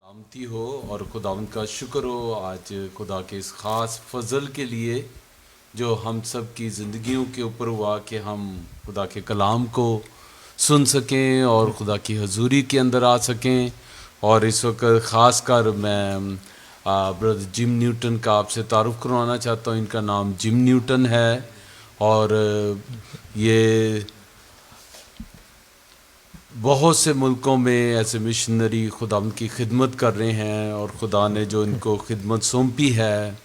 सलामती हो और खुदावंद का शुक्र हो आज खुदा के इस ख़ास फजल के लिए जो हम सब की ज़िंदगियों के ऊपर हुआ कि हम खुदा के कलाम को सुन सकें और खुदा की हजूरी के अंदर आ सकें। और इस वक्त ख़ास कर मैं ब्रदर जिम न्यूटन का आपसे तारुफ करवाना चाहता हूँ। इनका नाम जिम न्यूटन है और ये बहुत से मुल्कों में ऐसे मिशनरी खुदा की खिदमत कर रहे हैं और खुदा ने जो इनको खिदमत सौंपी है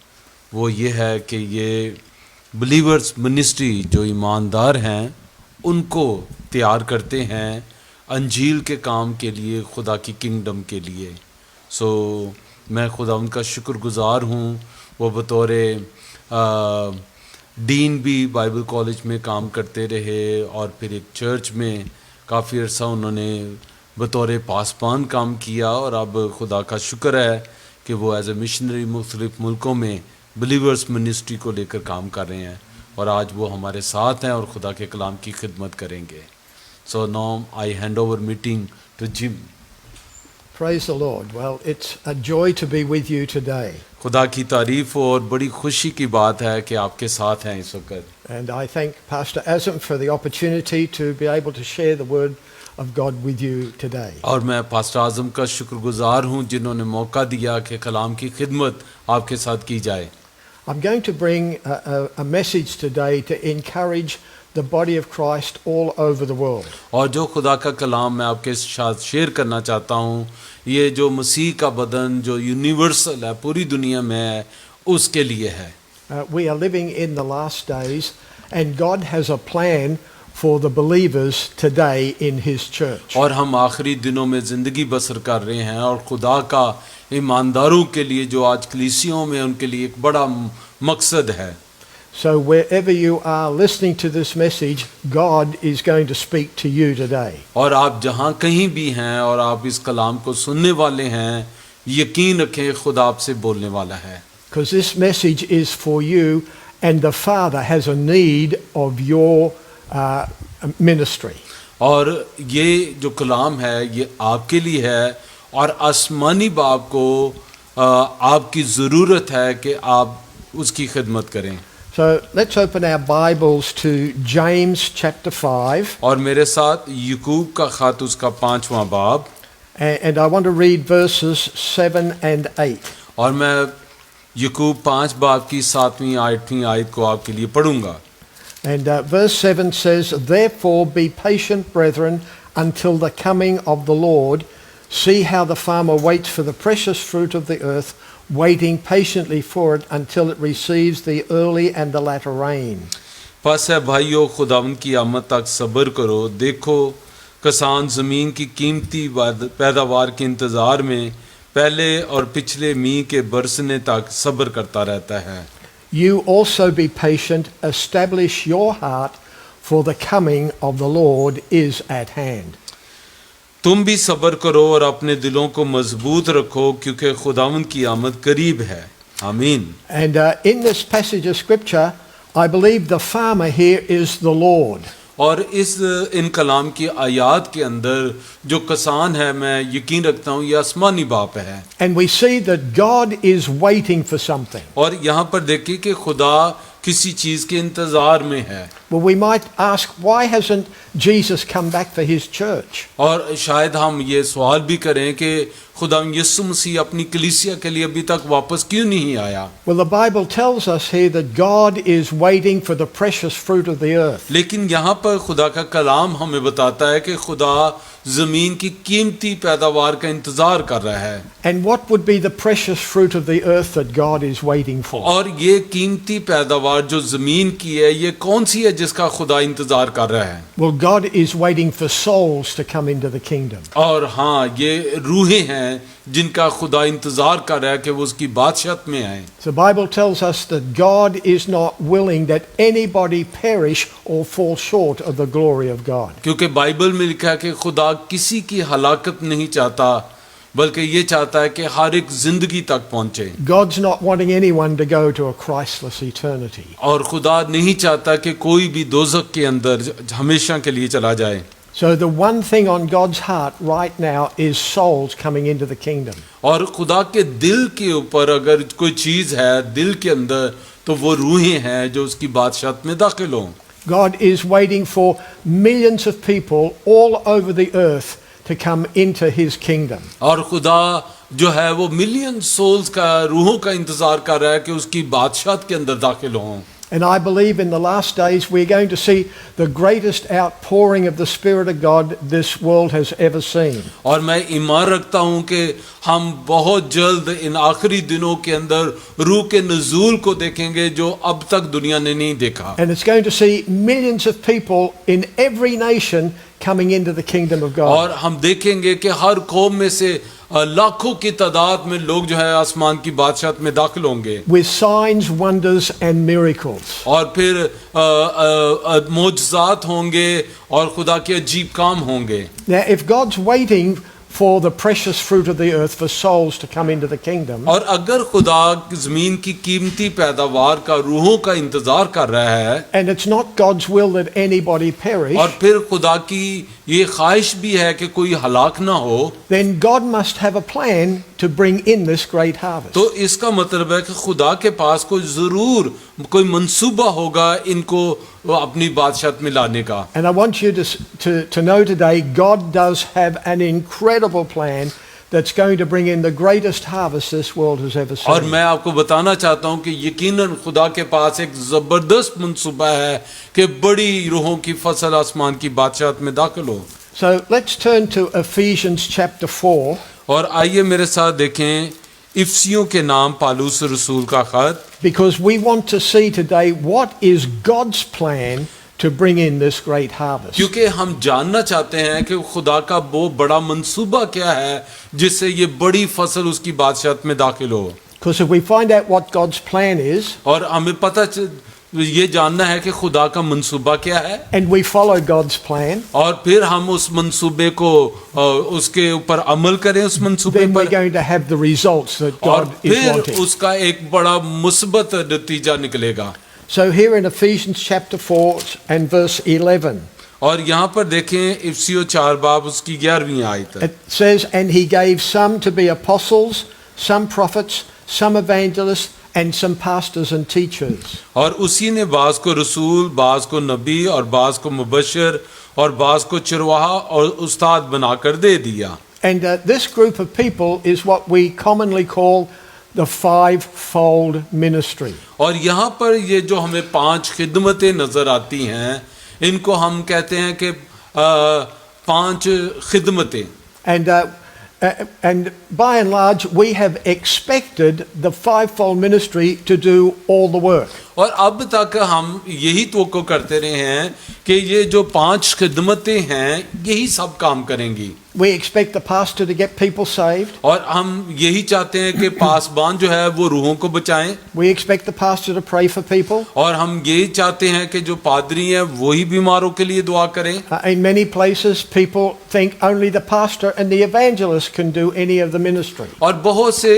वो ये है कि ये बिलीवर्स मिनिस्ट्री जो ईमानदार हैं उनको तैयार करते हैं अंजील के काम के लिए, खुदा की किंगडम के लिए। मैं खुदा उनका शुक्रगुज़ार हूँ। वो बतौर डीन भी बाइबल कॉलेज में काम करते रहे और फिर एक चर्च में काफ़ी अर्सा उन्होंने बतौर पासबान काम किया और अब खुदा का शुक्र है कि वो एज ए मिशनरी मुख्तलिफ़ मुल्कों में बिलीवर्स मिनिस्ट्री को लेकर काम कर रहे हैं और आज वो हमारे साथ हैं और खुदा के कलाम की खिदमत करेंगे। So now I hand over meeting to Jim. Praise the Lord. Well, it's a joy to be with you today. खुदा की तारीफ हो और बड़ी खुशी की बात है कि आपके साथ हैं इस वक्त। And I thank Pastor Azam for the opportunity to be able to share the word of God with you today. और मैं पास्टर आज़म का शुक्रगुज़ार हूँ जिन्होंने मौका दिया कि कलाम की खिदमत आपके साथ की जाए। I'm going to bring a message today to encourage the body of Christ all over the world. और जो खुदा का कलाम मैं आपके साथ शेयर करना चाहता हूँ, ये जो मसीह का बदन जो यूनिवर्सल है, पूरी दुनिया में है, उसके लिए है। We are living in the last days and God has a plan for the believers today in his church. और हम आखिरी दिनों में ज़िंदगी बसर कर रहे हैं और खुदा का ईमानदारों के लिए जो आज कलीसियों में उनके लिए एक बड़ा मकसद है। So wherever you are listening to this message, God is going to speak to you today. और आप जहाँ कहीं भी हैं और आप इस कलाम को सुनने वाले हैं, यकीन रखें खुदा आपसे बोलने वाला है। Because this message is for you and the Father has a need of your ministry. और ये जो कलाम है ये आपके लिए है और आसमानी बाप को आपकी ज़रूरत है कि आप उसकी खिदमत करें। So let's open our Bibles to James chapter 5. और मेरे साथ याकूब का ख़त उसका 5वां बाब। And I want to read verses 7 and 8. और मैं याकूब 5 बाब की 7वीं 8वीं आयत को आपके लिए पढ़ूंगा। And verse 7 says, "Therefore be patient, brethren, until the coming of the Lord. See how the farmer waits for the precious fruit of the earth, waiting patiently for it until it receives the early and the latter rain." बस है भाइयों, खुदावंद की आमद तक सब्र करो। देखो किसान ज़मीन की कीमती पैदावार के इंतज़ार में पहले और पिछले मींह के बरसने तक सब्र करता रहता है। You also be patient, establish your heart, for the coming of the Lord is at hand. तुम भी सब्र करो और अपने दिलों को मजबूत रखो क्योंकि खुदावंद की आमद करीब है। आमीन। And in this passage of scripture, I believe the farmer here is the Lord. और इन कलाम की आयात के अंदर जो किसान है, मैं यकीन रखता हूँ ये आसमानी बाप है। And we see that God is waiting for something. और यहाँ पर देखिए कि खुदा किसी चीज़ के इंतज़ार में है। Well, we might ask, why hasn't Jesus come back for his church? और शायद हम ये सवाल भी करें कि खुदा यीशु मसीह अपनी कलीसिया के लिए अभी तक वापस क्यों नहीं आया? Well, the Bible tells us here that God is waiting for the precious fruit of the earth. लेकिन यहाँ पर खुदा का कलाम हमें बताता है कि खुदा ज़मीन की कीमती पैदावार का इंतज़ार कर रहा है। And what would be the precious fruit of the earth that God is waiting for? और ये कीमती पैदावार जो ज़मीन की है, ये कौन सी है जिसका खुदा इंतज़ार कर रहा है? Well, God is waiting for souls to come into the kingdom. और हाँ, ये रूहें हैं जिनका खुदा इंतज़ार कर रहा है कि वो उसकी बादशाहत में आए। The Bible tells us that God is not willing that anybody perish or fall short of the glory of God. क्योंकि बाइबल में लिखा है कि खुदा किसी की हलाकत नहीं चाहता बल्कि ये चाहता है कि हर एक जिंदगी तक पहुंचे। God's not wanting anyone to go to a Christless eternity. और खुदा नहीं चाहता कि कोई भी दोज़ख के अंदर हमेशा के लिए चला जाए। So the one thing on God's heart right now is souls coming into the kingdom. और खुदा के दिल के ऊपर अगर कोई चीज है दिल के अंदर, तो वो रूहें हैं जो उसकी बादशाहत में दाखिल हों। God is waiting for millions of people all over the earth to come into his kingdom. और खुदा जो है वो मिलियन सोल्स का, रूहों का इंतजार कर रहा है कि उसकी बादशाहत के अंदर दाखिल हों। And I believe in the last days we're going to see the greatest outpouring of the Spirit of God this world has ever seen. और मैं ईमान रखता हूं कि हम बहुत जल्द इन आखिरी दिनों के अंदर रूह के नज़ूल को देखेंगे जो अब तक दुनिया ने नहीं देखा। And it's going to see millions of people in every nation coming into the kingdom of God. और हम देखेंगे कि हर कौम में से लाखों की तादाद में लोग जो है आसमान की बादशाहत में दाखिल होंगे, With signs, wonders and miracles. और फिर मोजज़ात होंगे और खुदा के अजीब काम होंगे। Now if God's waiting for the precious fruit of the earth for souls to come into the kingdom, और अगर खुदा ज़मीन की कीमती पैदावार का रूहों का इंतजार कर रहा है, and it's not God's will that anybody perish, और फिर खुदा की ये ख्वाहिश भी है कि कोई हलाक ना हो, then God must have a plan to bring in this great harvest. तो इसका मतलब है कि खुदा के पास कोई ज़रूर कोई मंसूबा होगा इनको अपनी बादशाहत में लाने का। And I want you to know today, God does have an incredible plan that's going to bring in the greatest harvest this world has ever और seen. मैं आपको बताना चाहता हूं कि यकीनन खुदा के पास एक ज़बरदस्त मंसूबा है कि बड़ी रूहों की फसल आसमान की बादशाहत में दाखिल हो। So let's turn to Ephesians chapter 4. और आइए मेरे साथ देखें इफ्सियों के नाम पालूस रसूल का खत, Because we want to see today what is God's plan to bring in this great harvest. क्योंकि हम जानना चाहते हैं कि खुदा का वो बड़ा मंसूबा क्या है जिससे ये बड़ी फसल उसकी बादशाहत में दाखिल हो। Because if we find out what God's plan is और हमें ये जानना है कि खुदा का मंसूबा क्या है, and we follow God's plan, और फिर हम उस मंसूबे को उसके ऊपर अमल करें उस मंसूबे then we're पर, going to have the results that और God is फिर wanting. उसका एक बड़ा मुस्बत नतीजा निकलेगा। So here in Ephesians chapter 4 and verse 11, और यहाँ पर देखें इफ्सियों 4 बाब उसकी 11वीं आयत है। it says, "And he gave some to be apostles, some prophets, some evangelists, and some pastors and teachers." और उसी ने बाज को रसूल, बाज को नबी और बाज को मुबशर और बाज को चरवाहा और उस्ताद बनाकर दे दिया। And this group of people is what we commonly call the fivefold ministry. और यहाँ पर ये जो हमें 5 खिदमतें नजर आती हैं, इनको हम कहते हैं कि 5 खिदमतें। And by and large, we have expected the fivefold ministry to do all the work. और अब तक हम यही तवक्को करते रहे हैं कि ये जो 5 खिदमतें हैं यही सब काम करेंगी। We expect the pastor to get people saved. और हम यही चाहते हैं कि पासबान जो है वो रूहों को बचाएं, We expect the pastor to pray for people. और हम यही चाहते हैं कि जो पादरी हैं वही बीमारों के लिए दुआ करें। In many places, people think only the pastor and the evangelist can do any of the ministry. और बहुत से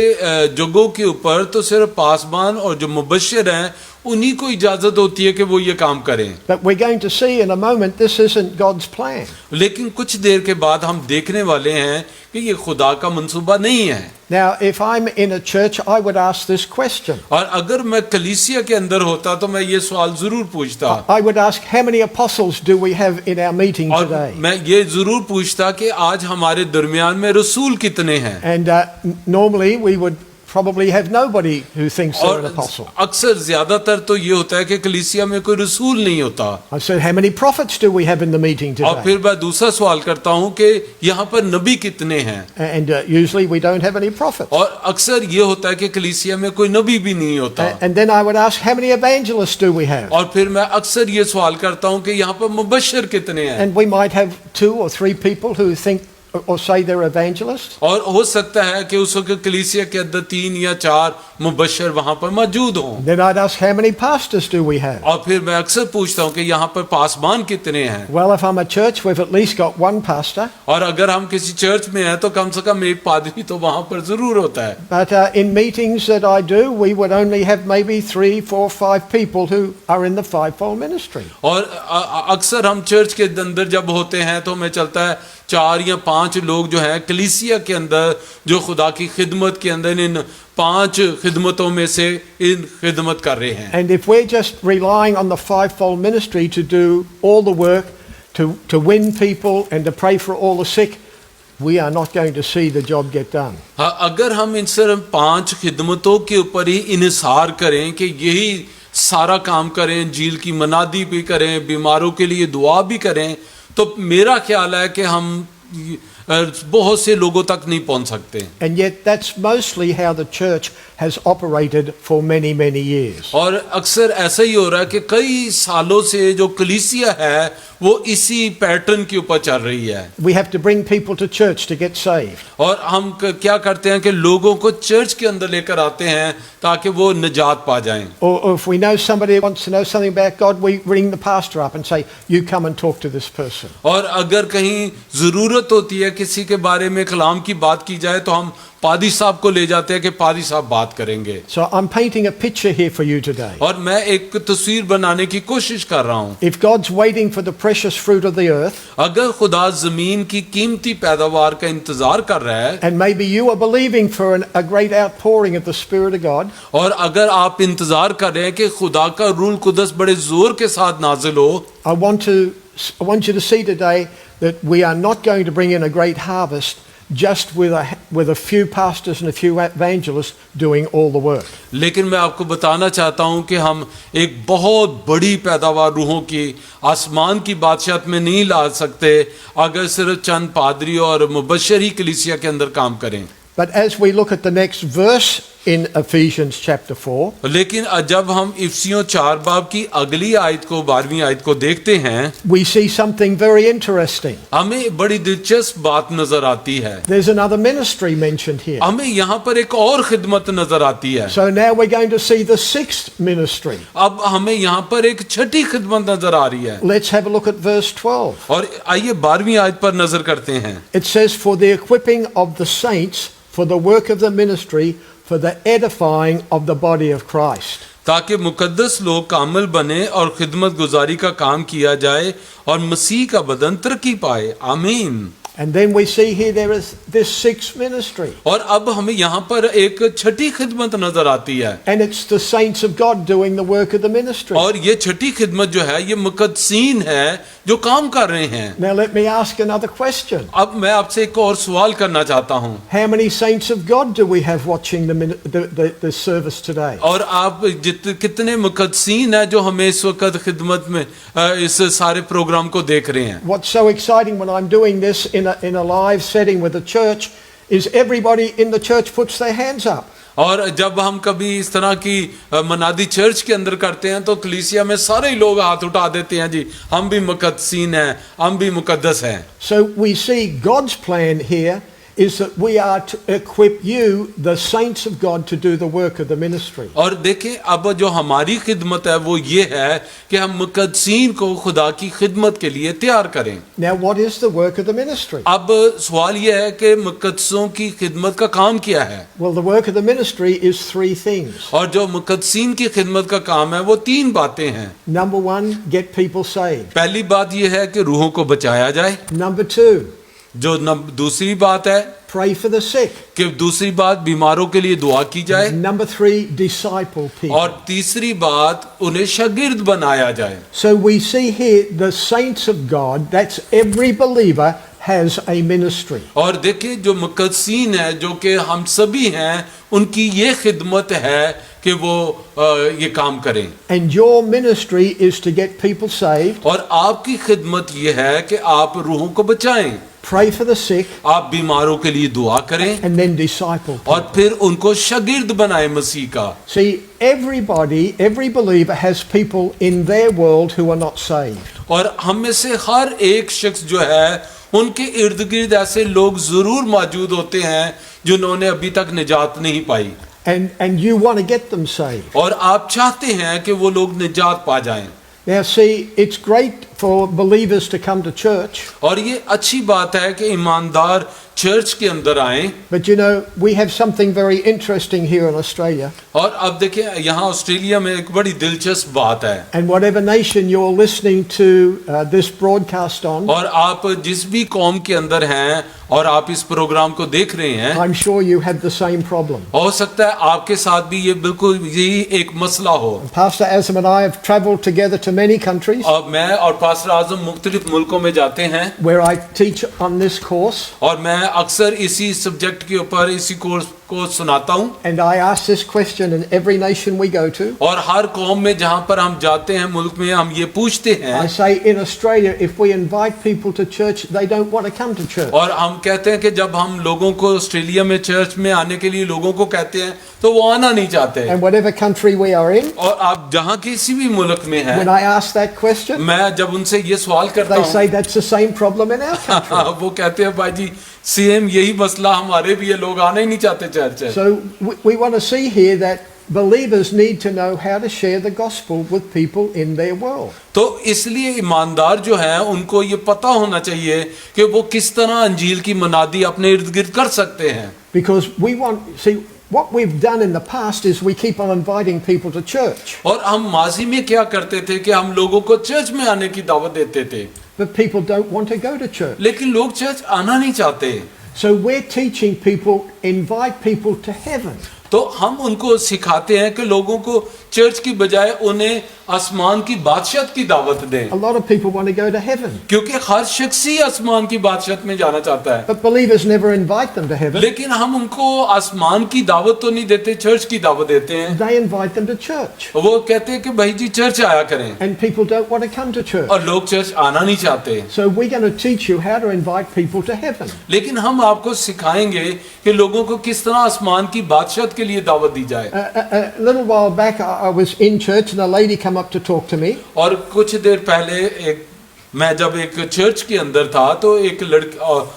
जगहों के ऊपर तो सिर्फ पासबान और जो मुबश्शिर हैं उन्हीं को इजाजत होती है कि वो ये काम करें। But we're going to see in a moment this isn't God's plan. लेकिन कुछ देर के बाद हम देखने वाले हैं कि ये खुदा का मंसूबा नहीं है। Now, if I'm in a church, I would ask this question. और अगर मैं कलीसिया के अंदर होता तो मैं ये सवाल जरूर पूछता, I would ask, how many apostles do we have in our meeting और today? मैं ये जरूर पूछता कि आज हमारे दरमियान में रसूल कितने हैं। And normally we would probably have nobody who thinks they're an और apostle. अक्सर ज्यादातर तो ये होता है कि कलीसिया में कोई रसूल नहीं होता। I said, how many prophets do we have in the meeting और today? फिर मैं दूसरा सवाल करता हूँ कि यहाँ पर नबी कितने हैं, And usually we don't have any prophets. और अक्सर ये होता है कि कलीसिया में कोई नबी भी नहीं होता। And then I would ask, how many evangelists do we have? और फिर मैं अक्सर ये सवाल करता हूँ कि यहाँ पर मुबश्शिर कितने हैं, And we might have 2 or 3 people who think or say they're evangelists. और हो सकता है कि उस वक्त कलीसिया के अंदर 3 या 4 मुबश्शिर वहां पर मौजूद हों। Then I'd ask, how many pastors do we have? और फिर मैं अक्सर पूछता हूँ कि यहाँ पर पासबान कितने हैं। Well, if I'm a church, we've at least got one pastor. और अगर हम किसी चर्च में हैं तो कम से कम एक पादरी तो वहां पर जरूर होता है। But in meetings that I do, we would only have maybe 3, 4, 5 people who are in the fivefold ministry. और अक्सर हम चर्च के अंदर जब होते हैं तो हमें चलता है 4 या 5 लोग जो हैं कलीसिया के अंदर जो खुदा की खिदमत के अंदर इन 5 खिदमतों में से इन खिदमत कर रहे हैं। And if we're just relying on the fivefold ministry to do all the work, to win people and to pray for all the sick, we are not going to see the job get done. अगर हम इन सिर्फ 5 खिदमतों के ऊपर ही इन्हिसार करें कि यही सारा काम करें, झील की मनादी भी करें, बीमारों के लिए दुआ भी करें, तो मेरा ख्याल है कि हम बहुत से लोगों तक नहीं पहुंच सकते। And yet that's mostly how the church has operated for many, many years. और अक्सर ऐसा ही हो रहा है कि कई सालों से जो कलीसिया है वो इसी पैटर्न के ऊपर चल रही है। We have to bring people to church to get saved. और हम क्या करते हैं कि लोगों को चर्च के अंदर लेकर आते हैं ताकि वो निजात पा जाएं। Or if we know somebody wants to know something about God, we ring the pastor up and say, you come and talk to this person. और अगर कहीं ज़रूरत होती है किसी के बारे में कलाम की बात की जाए तो हम पादी साहब को ले जाते हैं कि पादी साहब बात करेंगे। So I'm painting a picture here for you today. और मैं एक तस्वीर बनाने की कोशिश कर रहा हूँ। If God's waiting for the precious fruit of the earth, अगर खुदा ज़मीन की कीमती पैदावार का इंतजार कर रहा है, and maybe you are believing for a great outpouring of the Spirit of God, और अगर आप इंतजार कर रहे हैं कि खुदा का रूह कुदस बड़े जोर के साथ नाजिल हो, I want you to see today that we are not going to bring in a great harvest just with a few pastors and a few evangelists doing all the work. लेकिन मैं आपको बताना चाहता हूं कि हम एक बहुत बड़ी पैदावार रूहों की आसमान की बादशाहत में नहीं ला सकते अगर सिर्फ चंद पादरी और मुबश्शिर ही कलीसिया के अंदर काम करें। But as we look at the next verse in Ephesians chapter 4, लेकिन जब हम इफिसियों 4 बाब की अगली आयत को 12वीं आयत को देखते हैं, we see something very interesting. हमें बड़ी दिलचस्प बात नजर आती है। There's another ministry mentioned here. हमें यहाँ पर एक और खिदमत नजर आती है। So now we're going to see the 6th ministry. अब हमें यहाँ पर एक छठी खिदमत नजर आ रही है। Let's have a look at verse 12. और आइए 12वीं आयत पर नजर करते हैं। It says, for the equipping of the saints for the work of the ministry, for the edifying of the body of Christ. ताकि मुकद्दस लोग कामिल बने और खिदमत गुजारी का काम किया जाए और मसीह का बदन तरक्की पाए। आमीन। And then we see here there is this 6th ministry. और अब हमें यहाँ पर एक छठी खिदमत नजर आती है। And it's the saints of God doing the work of the ministry. और ये छठी खिदमत जो है ये मुकद्दसीन है जो काम कर रहे हैं। Now let me ask another question. अब मैं आपसे एक और सवाल करना चाहता हूँ। How many saints of God do we have watching the service today? और आप कितने मुकद्दसीन हैं जो हमें इस वक्त खिदमत में इस सारे प्रोग्राम को देख रहे हैं। What's so exciting when I'm doing this in a live setting with a church is everybody in the church puts their hands up. और जब हम कभी इस तरह की मनादी चर्च के अंदर करते हैं तो कलीसिया में सारे लोग हाथ उठा देते हैं, जी हम भी मुकद्दसीन हैं, हम भी मुकद्दस हैं। So we see God's plan here is that we are to equip you, the saints of God, to do the work of the ministry. और देखें अब जो हमारी खिदमत है वो ये है कि हम मुकद्दसीन को खुदा की खिदमत के लिए तैयार करें। Now what is the work of the ministry? अब सवाल ये है कि मुकद्दसों की खिदमत का काम क्या है? Well, the work of the ministry is 3 things. और जो मुकद्दसीन की खिदमत का काम है वो 3 बातें हैं। Number 1, get people saved. पहली बात ये है कि रूहों को बचाया जाए। Number 2, जो दूसरी बात है pray for the sick. कि दूसरी बात बीमारों के लिए दुआ की जाए। Number 3, disciple people. और तीसरी बात उन्हें शागिर्द बनाया जाए। So we see here the saints of God, that's every believer, has a ministry. और देखिए जो मुकद्दसीन है जो कि हम सभी हैं उनकी ये खिदमत है कि वो ये काम करें। And your ministry is to get people saved. और आपकी खिदमत ये है कि आप रूहों को बचाएं, Pray for the sick. आप बीमारों के लिए दुआ करें And then disciple people. और फिर उनको शागिर्द बनाए मसीह का। See, every believer has people in their world who are not saved. और हम में से हर एक शख्स जो है उनके इर्द गिर्द ऐसे लोग जरूर मौजूद होते हैं जिन्होंने अभी तक निजात नहीं पाई। and you want to get them saved. और आप चाहते हैं कि वो लोग निजात पा जाएं। Now, see, it's great for believers to come to church, और ये अच्छी बात है कि ईमानदार चर्च के अंदर आएं। but you know, we have something very interesting here in Australia. और अब देखिए यहाँ ऑस्ट्रेलिया में एक बड़ी दिलचस्प बात है, And whatever nation you're listening to this broadcast on, और आप जिस भी कौम के अंदर हैं और आप इस प्रोग्राम को देख रहे हैं, I'm sure you have the same problem. हो सकता है आपके साथ भी ये बिल्कुल यही एक मसला हो। Pastor Azam and I have travelled together to many countries और मैं और पास्टर आजम मुख्तलिफ मुल्कों में जाते हैं, where I teach on this course, और मैं अक्सर इसी सब्जेक्ट के ऊपर इसी कोर्स को सुनाता हूँ। and I ask this question in every nation we go to. और हर कौम में जहाँ पर हम जाते हैं मुल्क में हम ये पूछते हैं, I say in Australia, if we invite people to church, they don't want to come to church. और हम कहते हैं कि जब हम लोगों को ऑस्ट्रेलिया में चर्च में आने के लिए लोगों को कहते हैं तो वो आना नहीं चाहते। And whatever country we are in, और आप जहाँ किसी भी मुल्क में when हैं, I ask that question, मैं जब उनसे ये सवाल करता they हूँ, say that's the same problem in our country. वो कहते हैं भाई जी सेम यही मसला हमारे भी है, लोग आना ही नहीं चाहते church. So we want to see here that believers need to know how to share the gospel with people in their world. तो इसलिए ईमानदार जो हैं उनको ये पता होना चाहिए कि वो किस तरह अंजील की मनादी अपने इर्द गिर्द कर सकते हैं। Because we want, see, what we've done in the past is we keep on inviting people to church, और हम माजी में क्या करते थे कि हम लोगों को चर्च में आने की दावत देते थे, but people don't want to go to church. लेकिन लोग चर्च आना नहीं चाहते। So we're teaching people, invite people to heaven. तो हम उनको सिखाते हैं कि लोगों को चर्च की बजाय उन्हें आसमान की बादशाहत की दावत दें, A lot of people want to go to heaven, क्योंकि हर शख्स ही आसमान की बादशाहत में जाना चाहता है, but believers never invite them to heaven. लेकिन हम उनको आसमान की दावत तो नहीं देते, चर्च की दावत देते हैं। They invite them to church, वो कहते हैं कि भाई जी चर्च आया करें, and people don't want to come to church. और लोग चर्च आना नहीं चाहते। So we're going to teach you how to invite people to heaven. लेकिन हम आपको सिखाएंगे कि लोगों को किस तरह आसमान की बादशाहत के लिए दावत दी जाए। A little while back, I was in church, and a lady came up to talk to me. और कुछ देर पहले मैं जब एक चर्च के अंदर था तो एक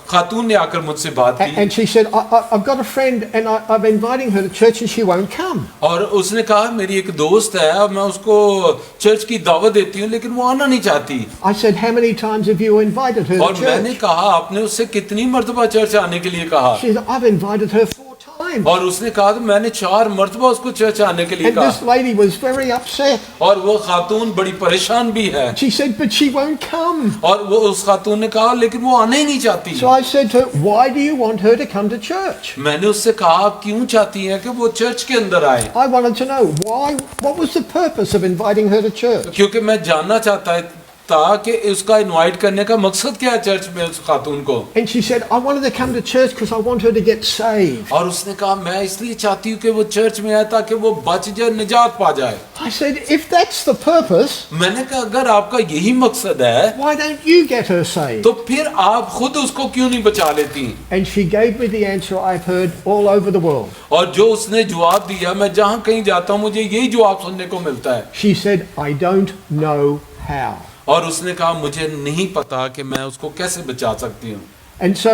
खातून ने आकर मुझसे बात की, And she said, I've got a friend and I'm inviting her to church and she won't come. और उसने कहा मेरी एक दोस्त है और मैं उसको चर्च की दावत देती हूँ लेकिन वो आना नहीं चाहती। I said, how many times have you invited her और to मैंने church? कहा आपने उससे कितनी मर्तबा चर्च आने के लिए कहा? She said, I've invited her 4 times. और उसने कहा तो मैंने 4 मर्तबा उसको चर्च आने के लिए And this कहा, lady was very upset. और वो खातून बड़ी परेशान भी है। She said, but she won't come. और वो उस खातून ने कहा लेकिन वो आना ही नहीं चाहती। So I said to her, why do you want her to come to church? मैंने उससे कहा आप क्यों चाहती हैं कि वो चर्च के अंदर आए? I wanted to know what was the purpose of inviting her to church? क्योंकि मैं जानना चाहता था कि उसका इनवाइट करने का मकसद क्या है चर्च में उस खातून को। And she said, I wanted to come to church because I want her to get saved. और उसने कहा मैं इसलिए चाहती हूँ कि वो चर्च में आए ताकि वो बच जाए, निजात पा जाए। I said, if that's the purpose, मैंने कहा अगर आपका यही मकसद है why don't you get her saved? तो फिर आप खुद उसको क्यों नहीं बचा लेती? And she gave me the answer I've heard all over the world. और जो उसने जवाब दिया, मैं जहाँ कहीं जाता हूँ मुझे यही जवाब सुनने को मिलता है। She said, I don't know how. और उसने कहा मुझे नहीं पता कि मैं उसको कैसे बचा सकती हूँ। And so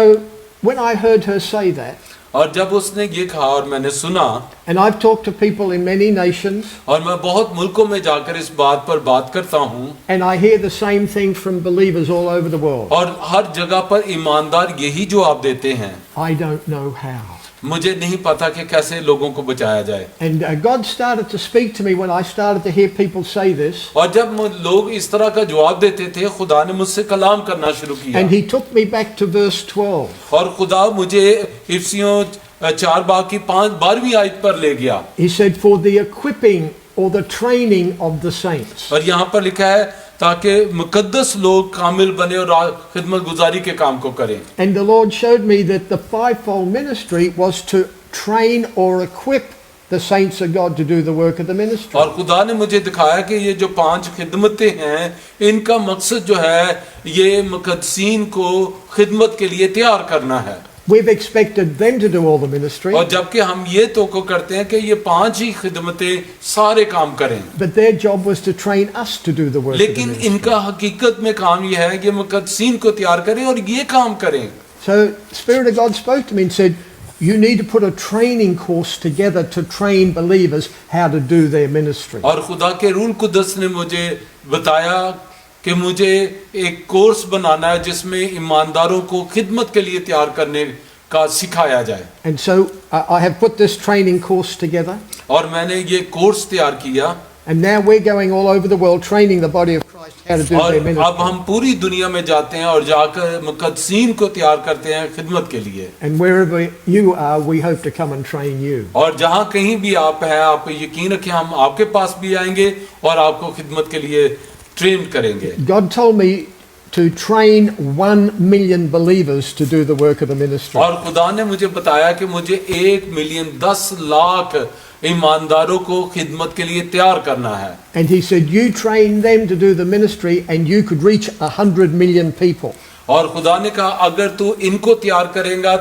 when I heard her say that, और जब उसने ये कहा और मैंने सुना, and I've talked to people in many nations, और मैं बहुत मुल्कों में जाकर इस बात पर बात करता हूँ, and I hear the same thing from believers all over the world. और हर जगह पर ईमानदार यही जवाब देते हैं, I don't know how. मुझे नहीं पता कि कैसे लोगों को बचाया जाए। And God started to speak to me when I started to hear people say this. और जब लोग इस तरह का जवाब देते थे, खुदा ने मुझसे कलाम करना शुरू किया। And He took me back to verse 12. और खुदा मुझे इफ्सियों 4 बाब की 12वीं आयत पर ले गया। He said, for the equipping or the training of the saints. और यहाँ पर लिखा है ताकि मुकद्दस लोग कामिल बने और खिदमत गुजारी के काम को करें। And the Lord showed me that the fivefold ministry was to train or equip the saints of God to do the work of the ministry. और खुदा ने मुझे दिखाया कि ये जो 5 खिदमतें हैं, इनका मकसद जो है ये मुकद्दसीन को खिदमत के लिए तैयार करना है। We've expected them to do all the ministry, और जबकि हम ये तो करते हैं कि ये 5 ही खिदमतें सारे काम करें, but their job was to train us to do the work of the लेकिन ministry. इनका हकीकत में काम ये है कि मुकद्दसीन को तैयार करें और ये काम करें। So Spirit of God spoke to me and said, you need to put a training course together to train believers how to do their ministry. और खुदा के रूह कुदस ने मुझे बताया कि मुझे एक कोर्स बनाना है जिसमें ईमानदारों को खिदमत के लिए तैयार करने का सिखाया जाए। And so I have put this training course together. और मैंने ये कोर्स तैयार किया। And now we're going all over the world training the body of Christ how to do और their ministry. अब हम पूरी दुनिया में जाते हैं और जाकर मुकद्दसीन को तैयार करते हैं खिदमत के लिए। And wherever you are, we hope to come and train you. और जहाँ कहीं भी आप हैं, आप यकीन रखें हम आपके पास भी आएंगे और आपको खिदमत के लिए ट्रेन करेंगे। God told me to train 1 million believers to do the work of the ministry. और खुदा ने मुझे बताया कि मुझे 1 मिलियन 10 लाख ईमानदारों को खिदमत के लिए तैयार करना है। And he said, you train them to do the ministry and you could reach 100 million people. और खुदा ने कहा अगर तू इनको तैयार करेगा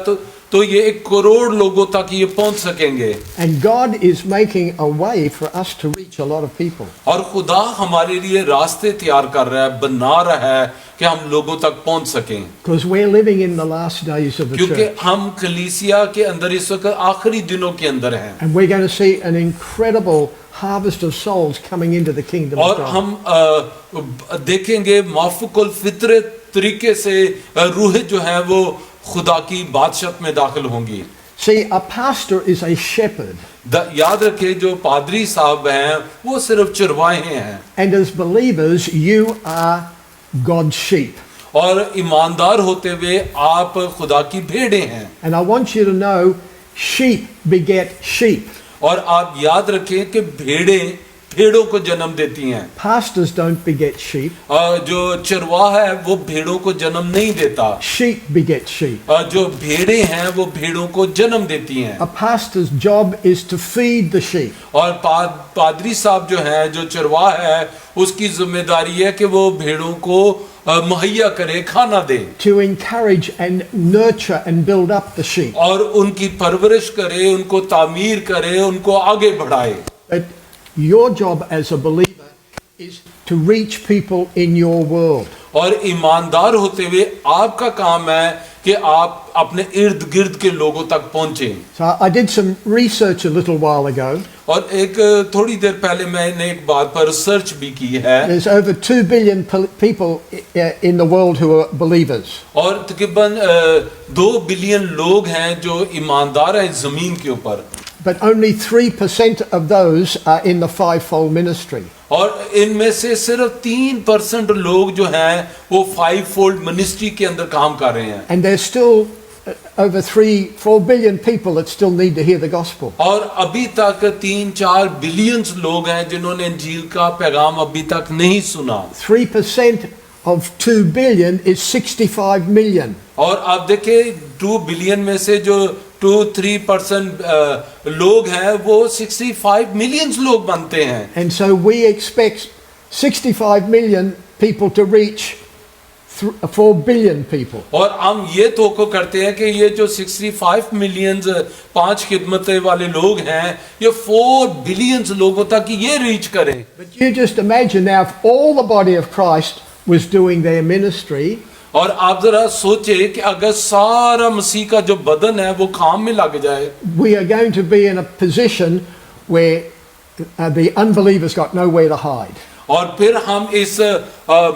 तो ये 1 करोड़ लोगों तक ये पहुंच सकेंगे। And God is making a way for us to reach a lot of people. और खुदा हमारे लिए रास्ते तैयार कर रहा है, बना रहा है कि हम लोगों तक पहुंच सकें। Because we're living in the last days of the क्योंकि church. हम कलीसिया के अंदर इस वक्त आखिरी दिनों के अंदर हैं। And we're going to see an incredible harvest of souls coming into the kingdom of और God. हम देखेंगे माफुकुल फितरत तरीके से रूह जो है वो खुदा की बादशाहत में दाखिल होंगी। See, a pastor is a shepherd. याद रखें जो पादरी साहब हैं वो सिर्फ चरवाहे हैं। And as believers, you are God's sheep. और ईमानदार होते हुए आप खुदा की भेड़ें हैं। And I want you to know, sheep beget sheep. और आप याद रखें कि भेड़ें भेड़ों को जन्म देती हैं। Pastors don't beget sheep. जो चरवाहा है वो भेड़ों को जन्म नहीं देता। Sheep beget sheep. जो भेड़ें हैं वो भेड़ों को जन्म देती हैं। A pastor's job is to feed the sheep. और पादरी साहब जो है जो चरवाहा है उसकी जिम्मेदारी है कि वो भेड़ों को मुहैया करे, खाना दे, To encourage and nurture and build up the sheep. और उनकी परवरिश करे, उनको तामीर करे, उनको आगे बढ़ाए। But your job as a believer is to reach people in your world. और ईमानदार होते हुए आपका काम है कि आप अपने इर्द गिर्द के लोगों तक पहुंचे। So I did some research a little while ago. और एक थोड़ी देर पहले मैंने एक बात पर रिसर्च भी की है। There's over 2 billion people in the world who are believers. और तकरीबन 2 बिलियन लोग हैं जो ईमानदार हैं जमीन के ऊपर। But only 3% of those are in the fivefold ministry. और इनमें से सिर्फ 3% लोग जो हैं वो 5-fold मिनिस्ट्री के अंदर काम कर रहे हैं। And there's still over 3-4 billion people that still need to hear the gospel. और अभी तक 3-4 बिलियन लोग हैं जिन्होंने इंजील का पैगाम अभी तक नहीं सुना। 3% of 2 billion is 65 million. और आप देखें 2 बिलियन में से जो 2-3% लोग हैं वो 65 मिलियन लोग बनते हैं। And so we expect 65 million people to reach 4 billion people. और हम ये तोको करते हैं कि ये जो 65 मिलियन 5 खिदमत वाले लोग हैं ये 4 बिलियन लोगों तक ये रीच करें। But you just imagine now if all the body of Christ was doing their ministry, और आप जरा सोचे कि अगर सारा मसीह का जो बदन है वो काम में लग जाए, we are going to be in a position where the unbelievers got nowhere to hide. और फिर हम इस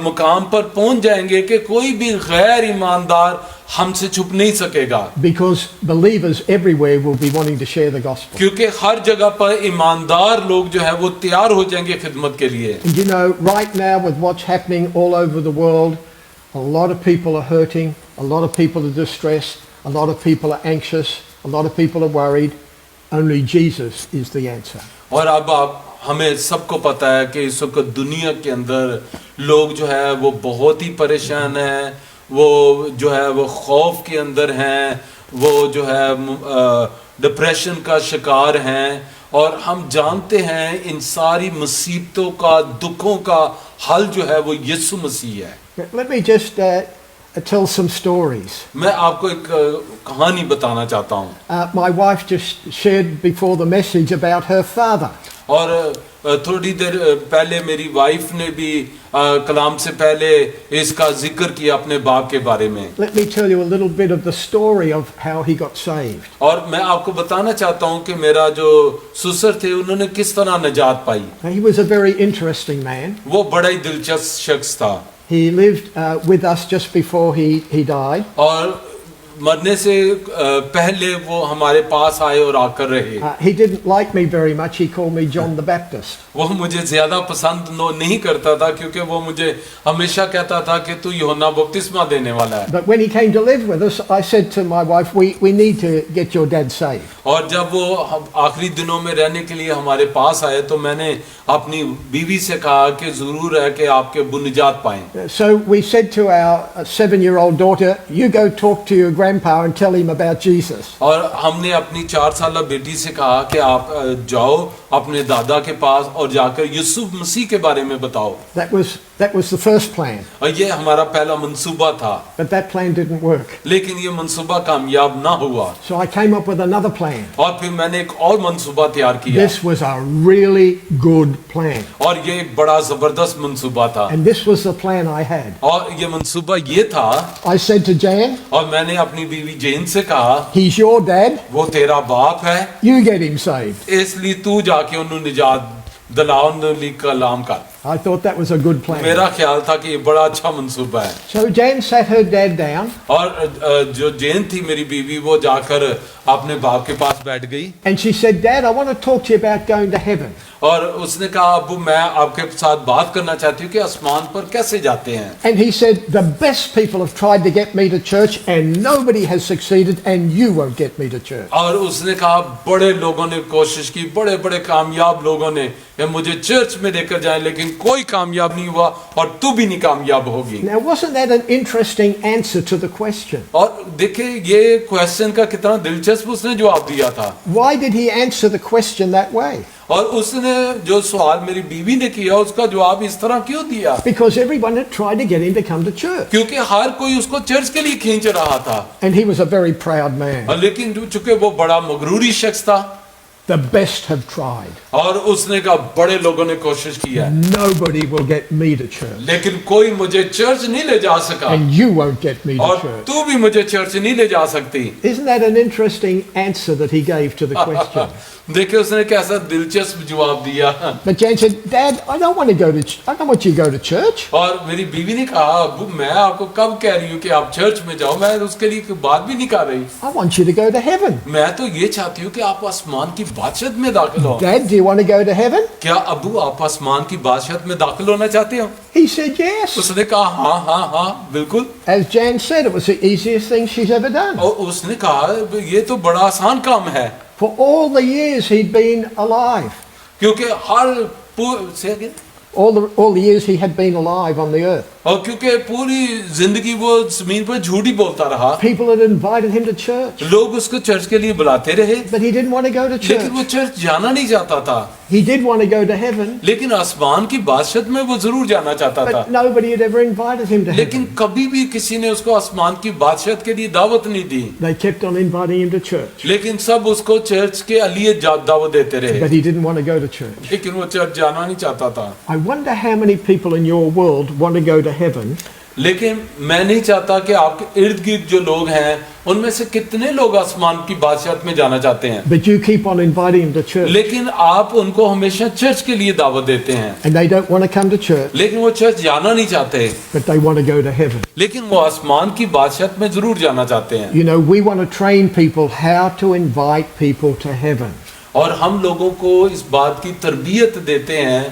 मुकाम पर पहुंच जाएंगे कि कोई भी गैर ईमानदार हमसे छुप नहीं सकेगा। Because believers everywhere will be wanting to share the gospel. क्योंकि हर जगह पर ईमानदार लोग जो है वो तैयार हो जाएंगे खिदमत के लिए। And you know, right now with what's happening all over the world, a lot of people are hurting, a lot of people are distressed, a lot of people are anxious, a lot of people are worried. Only Jesus is the answer. और अब हमें सबको पता है कि इस वक्त दुनिया के अंदर लोग जो है वो बहुत ही परेशान हैं, वो जो है वो खौफ के अंदर हैं, वो जो है डिप्रेशन का शिकार हैं। और हम जानते हैं इन सारी मुसीबतों का, दुखों का हल जो है वो यीशु मसीह है। Let me just tell some stories. मैं आपको एक कहानी बताना चाहता हूँ। My wife just shared before the message about her father. और थोड़ी देर पहले मेरी वाइफ ने भी कलाम से पहले इसका जिक्र किया अपने बाप के बारे में। Let me tell you a little bit of the story of how he got saved. और मैं आपको बताना चाहता हूं कि मेरा जो ससुर थे उन्होंने किस तरह निजात पाई। Now, he was a very interesting man. वो बड़ा ही दिलचस्प शख्स था He lived with us just before he died. और मरने से पहले वो हमारे पास आए और आकर रहे। He didn't like me very much. He called me John the Baptist. वो मुझे ज्यादा पसंद नहीं करता था क्योंकि वो मुझे हमेशा कहता था कि तू यूहन्ना बपतिस्मा देने वाला है। But when he came to live with us, I said to my wife, we need to get your dad saved. और जब वो आखिरी दिनों में रहने के लिए हमारे पास आए तो मैंने अपनी बीवी से कहा कि जरूर है कि आपके अब्बू निजात पाएं। So we said to our 7-year-old daughter, you go talk to your grandpa and tell him about Jesus. और हमने अपनी 4 साल बेटी से कहा कि आप जाओ अपने दादा के पास और जाकर यूसुफ मसीह के बारे में बताओ। That was the first plan. और ये हमारा पहला मंसूबा था But that plan didn't work. लेकिन ये मंसूबा कामयाब ना हुआ। So I came up with another plan. और फिर मैंने एक और मंसूबा तैयार किया This was a really good plan. और ये एक बड़ा जबरदस्त मंसूबा था। And this was the plan I had. और ये मंसूबा ये था I said to Jan, और मैंने अपनी बीवी जेन से कहा he's your dad, वो तेरा बाप है you get him saved. इसलिए तू जाके उन्हें निजात दिलाने का कलाम कर। I thought that was a good plan. मेरा ख्याल था कि ये बड़ा अच्छा मंसूबा है। So Jan sat her dad down और जो जेन थी मेरी बीवी वो जाकर अपने बाप के पास बैठ गई and she said, Dad, I want to talk to you about going to heaven. और उसने कहा अब्बू मैं आपके साथ बात करना चाहती हूँ कि आसमान पर कैसे जाते हैं। And he said, the best people have tried to get me to church and nobody has succeeded and you won't get me to church. और उसने कहा बड़े लोगों ने कोशिश की, बड़े बड़े कामयाब लोगों ने कि मुझे चर्च में लेकर जाएं लेकिन कोई कामयाब नहीं हुआ और तू भी नहीं कामयाब होगी। Now, wasn't that an interesting answer to the question? और देखिए ये क्वेश्चन का कितना दिलचस्प उसने जवाब दिया था। Why did he answer the question that way? और उसने जो सवाल मेरी बीवी ने किया उसका जवाब इस तरह क्यों दिया? Because everyone had tried to get him to come to church. क्योंकि हर कोई उसको चर्च के लिए खींच रहा था। And he was a very proud man. और लेकिन चूंकि वो बड़ा मगरूरी शख्स था The best have tried. और उसने कहा बड़े लोगों ने कोशिश की है Nobody will get me to church. लेकिन कोई मुझे चर्च नहीं ले जा सका And you won't get me to और church. तू भी मुझे चर्च नहीं ले जा सकती। Isn't that an interesting answer that he gave to the question? देखिए उसने कैसा दिलचस्प जवाब दिया। But Jan said, Dad, I don't want you to go to church. और मेरी बीवी ने कहा अब्बू मैं आपको कब कह रही हूँ कि आप चर्च में जाओ, मैं उसके लिए कोई बात भी नहीं कर रही। I want you to go to heaven. मैं तो ये चाहती हूँ कि आप आसमान की बादशाहत में दाखिल हो। Dad, do you want to go to heaven? क्या अब्बू आप आसमान की बादशाहत में दाखिल होना चाहते हो? He said yes. उसने कहा हाँ हाँ हाँ बिल्कुल। As Jan said, it was the easiest thing she's ever done. और उसने कहा ये तो बड़ा आसान काम है For all the years he'd been alive, क्योंकि all the years he had been alive on the earth, और क्योंकि पूरी जिंदगी वो जमीन पर झूठ ही बोलता रहा। people had invited him to church, लोग उसको चर्च के लिए बुलाते रहे but he didn't want to go to लेकिन वो church. चर्च जाना नहीं चाहता था। He did want to go to heaven, लेकिन आसमान की बादशाहत में वो जरूर जाना चाहता था but nobody had ever invited him to लेकिन heaven. कभी भी किसी ने उसको आसमान की बादशाहत के लिए दावत नहीं दी। They kept on inviting him to church, लेकिन सब उसको चर्च के लिए दावत देते रहे but he didn't want to go to church. लेकिन वो चर्च जाना नहीं चाहता था। I wonder how many people in your world want to go to heaven, लेकिन मैं नहीं चाहता कि आपके इर्द गिर्द जो लोग हैं उनमें से कितने लोग आसमान की बादशाहत में जाना चाहते हैं but you keep on inviting him to church, लेकिन आप उनको हमेशा चर्च के लिए दावत देते हैं and they don't want to come to church, लेकिन वो चर्च जाना नहीं चाहते but they want to go to heaven. लेकिन वो आसमान की बादशाहत में जरूर जाना चाहते हैं। You know, we want to train people how to invite people to heaven. और हम लोगों को इस बात की तरबियत देते हैं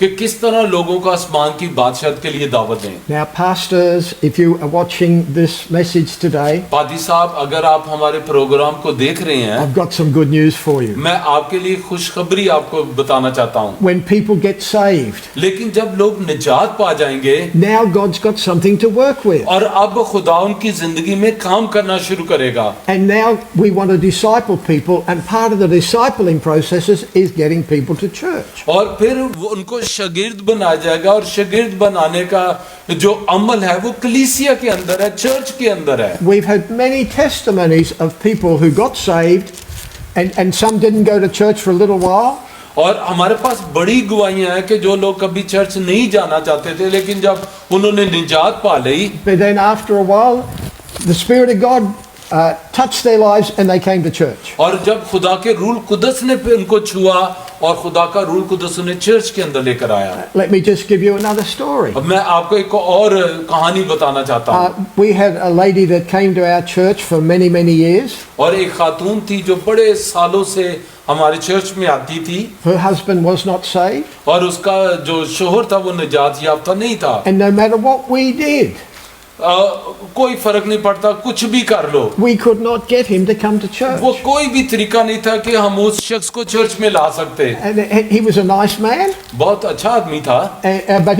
कि किस तरह लोगों को आसमान की बादशाहत के लिए दावत दें। Now, pastors, if you are watching this message today, पादी साहब अगर आप हमारे प्रोग्राम को देख रहे हैं I've got some good news for you. मैं आपके लिए खुशखबरी आपको बताना चाहता हूँ। When people get saved, लेकिन जब लोग निजात पा जाएंगे now God's got something to work with. और अब खुदा उनकी जिंदगी में काम करना शुरू करेगा And now we want to disciple people, and part of the discipling processes is getting people to church. और फिर वो उनको शागिर्द बनाया जाएगा और शागिर्द बनाने का जो अमल है वो कलीसिया के अंदर है, चर्च के अंदर है। We've had many testimonies of people who got saved and some didn't go to church for a little while. और हमारे पास बड़ी गवाहियां हैं कि जो लोग कभी चर्च नहीं जाना चाहते थे, लेकिन जब उन्होंने निजात पा ली, But then after a while, the Spirit of God touched their lives and they came to church. और जब खुदा के रूल कुदस ने फिर उनको छुआ और खुदा का रूल कुदस उन्हें चर्च के अंदर लेकर आया। Let me just give you another story. अब मैं आपको एक और कहानी बताना चाहता हूँ। We had a lady that came to our church for many, many years. और एक खातून थी जो बड़े सालों से हमारे चर्च में आती थी, Her husband was not saved. और उसका जो शोहर था वो निजात याफ्ता नहीं था। And no matter what we did, कोई फर्क नहीं पड़ता, कुछ भी कर लो, we could not get him to come to church. वो कोई भी तरीका नहीं था कि हम उस शख्स को चर्च में ला सकते। And he was a nice man, बहुत अच्छा आदमी था, but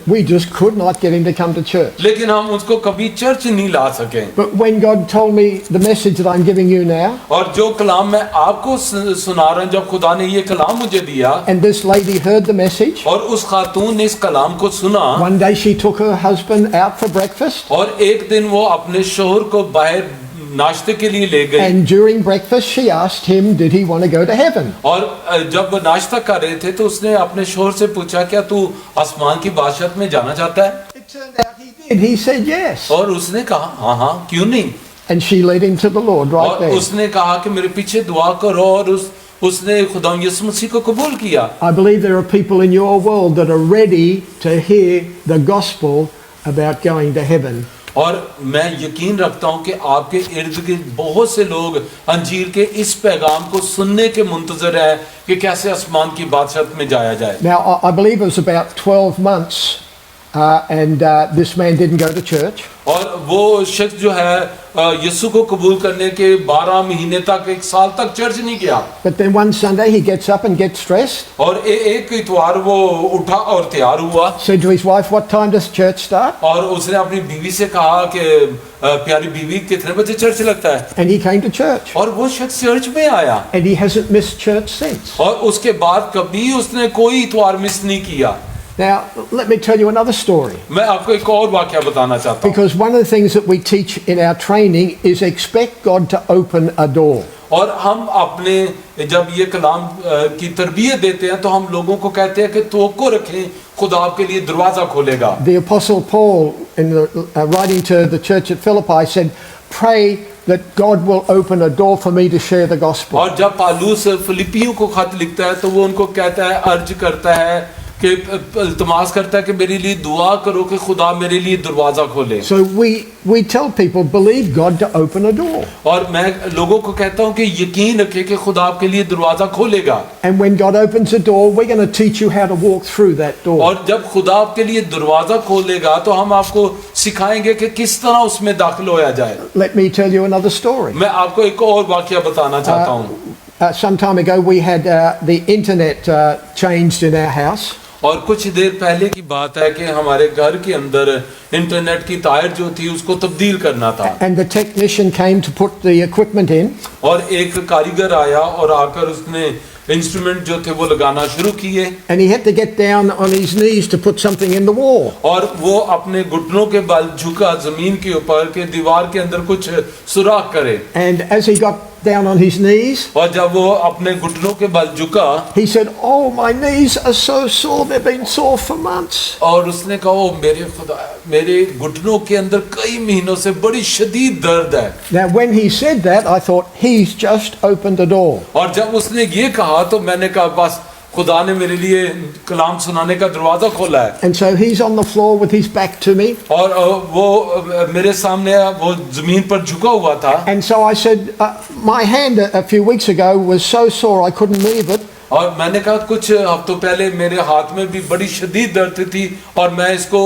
we just could not get him to come to church. लेकिन हम उसको कभी चर्च नहीं ला सके। But when God told me the message that I'm giving you now, और जो कलाम मैं आपको सुना रहा हूं, जब खुदा ने ये कलाम मुझे दिया and this lady heard the message, और उस खातून ने इस कलाम को सुना, one day she took her husband out for breakfast. और एक दिन वो अपने शोहर को बाहर नाश्ते के लिए ले गई, And during breakfast, she asked him, did he want to go to heaven? और जब वो नाश्ता कर रहे थे तो उसने अपने शोहर से पूछा, क्या तू आसमान की बादशाहत में जाना चाहता है? It turned out he did. He said yes. और उसने कहा हाँ हाँ क्यों नहीं, And she led him to the Lord right और there. उसने कहा कि मेरे पीछे दुआ करो, और उसने खुदा यीशु मसीह को कबूल किया। I believe there are people in your world that are ready to hear the gospel about going to heaven. और मैं यकीन रखता हूं कि आपके इर्द गिर्द बहुत से लोग अंजीर के इस पैगाम को सुनने के मुंतजर हैं कि कैसे आसमान की बादशाहत में जाया जाए। Now, I believe it was about 12 months and this man didn't go to church. और वो शख्स जो है यीशु को कबूल करने के 12 महीने तक, 1 साल तक चर्च नहीं गया। But then one Sunday he gets up and gets dressed. और एक इतवार वो उठा और तैयार हुआ, Said to his wife, what time does church start? और उसने अपनी बीवी से कहा कि प्यारी बीवी कितने बजे चर्च लगता है? And he came to church. और वो शख्स चर्च में आया, And he hasn't missed church since. और उसके बाद कभी उसने कोई इतवार मिस नहीं किया। Now, let me tell you another story. मैं आपको एक और वाकया बताना चाहता हूँ, Because one of the things that we teach in our training is expect God to open a door. और हम अपने जब ये कलाम की तरबियत देते हैं तो हम लोगों को कहते हैं कि तवक्को रखें, खुदा आपके लिए दरवाजा खोलेगा। The Apostle Paul, in the, writing to the church at Philippi, said, pray that God will open a door for me to share the gospel. और जब पालूस फिलिपियों को खत लिखता है तो वो उनको कहता है, अर्ज करता है कि इल्तिमास करता है कि मेरे लिए दुआ करो कि खुदा मेरे लिए दरवाजा खोले। So we tell people, believe God to open a door. और मैं लोगों को कहता हूँ कि यकीन रखें कि खुदा आपके लिए दरवाजा खोलेगा। And when God opens a door, we're going to teach you how to walk through that door. और जब खुदा आपके लिए दरवाजा खोलेगा तो हम आपको सिखाएंगे कि किस तरह उसमें दाखिल होया जाए। Let me tell you another story. मैं आपको एक और वाकया बताना चाहता हूँ। Some time ago, we had the internet changed in our house. और कुछ देर पहले की बात है कि हमारे घर के अंदर इंटरनेट की तार जो थी उसको तब्दील करना था, And the technician came to put the equipment in. और एक कारीगर आया और आकर उसने इंस्ट्रूमेंट जो थे वो लगाना शुरू किए, And he had to get down on his knees to put something in the wall. और वो अपने घुटनों के बल झुका जमीन के ऊपर के दीवार के अंदर कुछ सुराख करे। And as he got down on his knees, और जब वो अपने घुटनों के बल झुका, he said, oh, my knees are so sore, they've been sore for months. और उसने कहा, ओ मेरे खुदा, मेरे घुटनों के अंदर कई महीनों से बड़ी शदीद दर्द है। Now, when he said that, I thought, he's just opened a door. और जब उसने ये कहा तो मैंने कहा बस खुदा ने मेरे लिए कलाम सुनाने का दरवाजा खोला है। And so he's on the floor with his back to me. और वो मेरे सामने वो जमीन पर झुका हुआ था। And so I said, my hand a few weeks ago was so sore I couldn't move it. और मैंने कहा कुछ हफ्तों पहले मेरे हाथ में भी बड़ी शदीद दर्द थी और मैं इसको